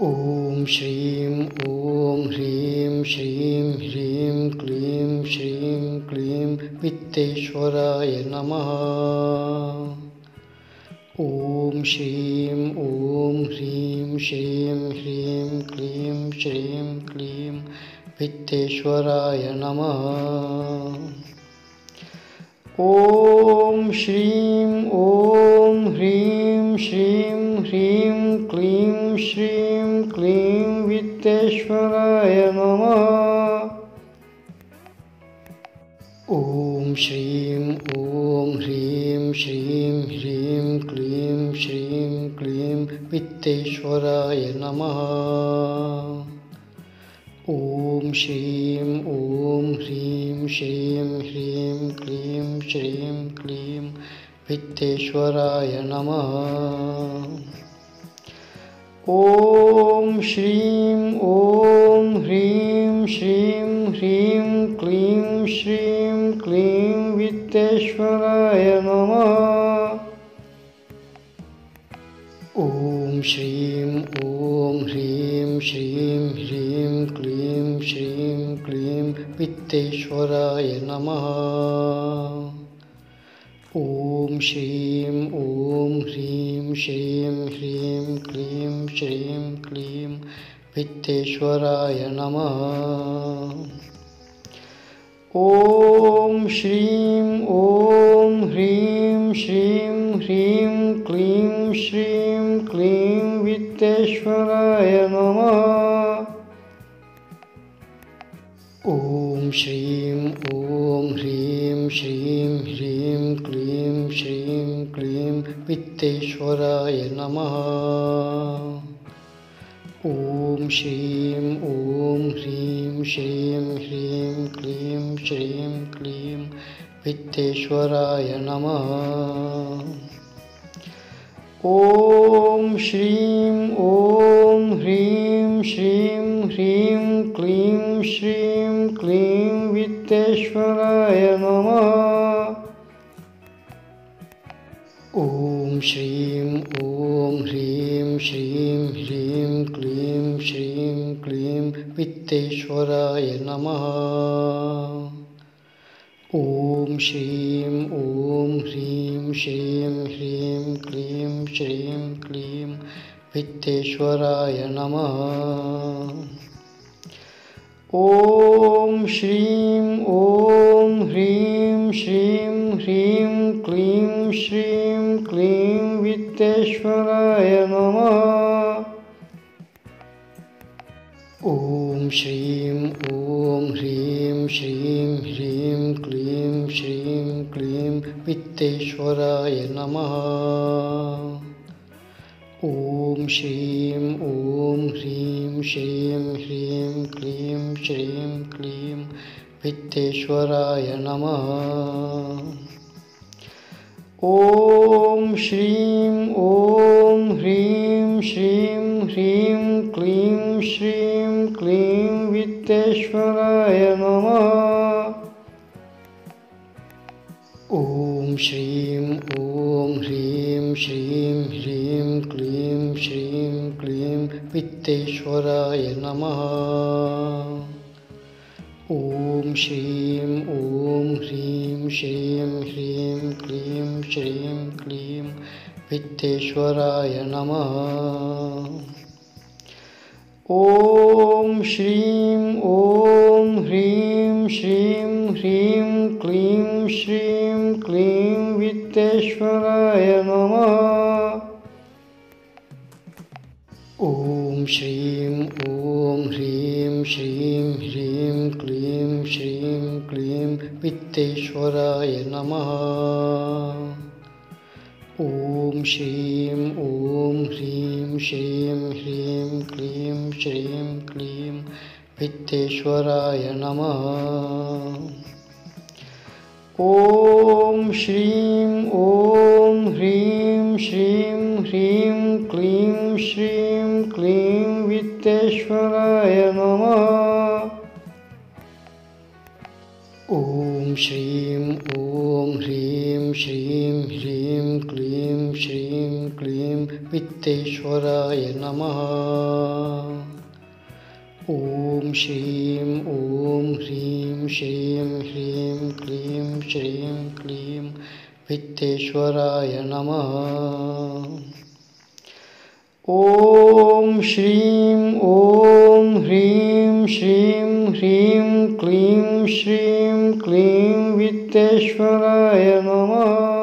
ॐ श्रीं ॐ ह्रीं श्रीं ह्रीं क्लीं श्रीं क्लीं वित्तेश्वराय नमः। ॐ श्रीं ॐ ह्रीं श्रीं ह्रीं क्लीं श्रीं क्लीं वित्तेश्वराय नमः। ॐ श्रीं ॐ ह्रीं श्रीं ह्रीं क्लीं श्रीं क्लीं वित्तेश्वराय नमः। ॐ श्रीं ॐ ह्रीं श्रीं ह्रीं क्लीं श्रीं क्लीं वित्तेश्वराय नमः। ॐ श्रीं ॐ ह्रीं श्रीं ह्रीं क्लीं श्रीं क्लीं वित्तेश्वराय नमः। ॐ श्रीं ॐ ह्रीं श्रीं ह्रीं क्लीं श्रीं क्लीं वित्तेश्वराय नमः। ॐ श्रीं ॐ ह्रीं श्रीं ह्रीं क्लीं श्रीं क्लीं वित्तेश्वराय नमः। ॐ श्रीं ॐ ह्रीं श्रीं ह्रीं क्लीं श्रीं क्लीं वित्तेश्वराय नमः। ॐ श्रीं ॐ ह्रीं श्रीं ह्रीं क्लीं श्रीं क्लीं वित्तेश्वराय नमः। ॐ श्रीं ॐ ह्रीं श्रीं ह्रीं क्लीं श्रीं क्लीं वित्तेश्वराय नमः। ॐ श्रीं ॐ ह्रीं श्रीं ह्रीं क्लीं श्रीं क्लीं वित्तेश्वराय नमः। ॐ श्रीं ॐ ह्रीं श्रीं ह्रीं क्लीं श्रीं क्लीं वित्तेश्वराय नमः। ॐ श्रीं ॐ ह्रीं श्रीं ह्रीं क्लीं श्रीं क्लीं वित्तेश्वराय नमः। ॐ श्रीं ॐ ह्रीं श्रीं ह्रीं क्लीं श्रीं क्लीं वित्तेश्वराय नमः। ॐ श्रीं ॐ ह्रीं श्रीं ह्रीं क्लीं श्रीं क्लीं वित्तेश्वराय नमः। ॐ श्रीं ॐ ह्रीं श्रीं ह्रीं क्लीं श्रीं क्लीं वित्तेश्वराय नमः। ॐ श्रीं ॐ ह्रीं श्रीं ह्रीं क्लीं श्रीं क्लीं वित्तेश्वराय नमः। ॐ श्रीं ॐ ह्रीं श्रीं ह्रीं क्लीं श्रीं क्लीं वित्तेश्वराय नमः। ॐ श्रीं ॐ ह्रीं श्रीं ह्रीं क्लीं श्रीं क्लीं वित्तेश्वराय नमः। ॐ श्रीं ॐ ह्रीं श्रीं ह्रीं क्लीं श्रीं क्लीं वित्तेश्वराय नमः। ॐ श्रीं ॐ ह्रीं श्रीं ह्रीं क्लीं श्रीं क्लीं वित्तेश्वराय नमः। ॐ श्रीं ॐ ह्रीं श्रीं ह्रीं क्लीं श्रीं क्लीं वित्तेश्वराय नमः। ॐ श्रीं ॐ ह्रीं श्रीं ह्रीं क्लीं श्रीं क्लीं वित्तेश्वराय नमः। ॐ श्रीं ॐ ह्रीं श्रीं ह्रीं क्लीं श्रीं क्लीं वित्तेश्वराय नमः। ॐ श्रीं ॐ ह्रीं श्रीं ह्रीं क्लीं श्रीं क्लीं ವಿತ್ತೇಶ್ವರಾಯ ನಮಃ. ಓಂ ಶ್ರೀಂ ಓಂ ಹ್ರೀಂ ಶ್ರೀಂ ಹ್ರೀಂ ಕ್ಲೀಂ ಶ್ರೀಂ ಕ್ಲೀಂ ವಿತ್ತೇಶ್ವರಾಯ ನಮಃ. ಓಂ ಶ್ರೀಂ ಓಂ ಹ್ರೀಂ ಶ್ರೀಂ ಹ್ರೀಂ ಕ್ಲೀಂ ಶ್ರೀಂ ಕ್ಲೀಂ ವಿತ್ತೇಶ್ವರಾಯ ನಮಃ.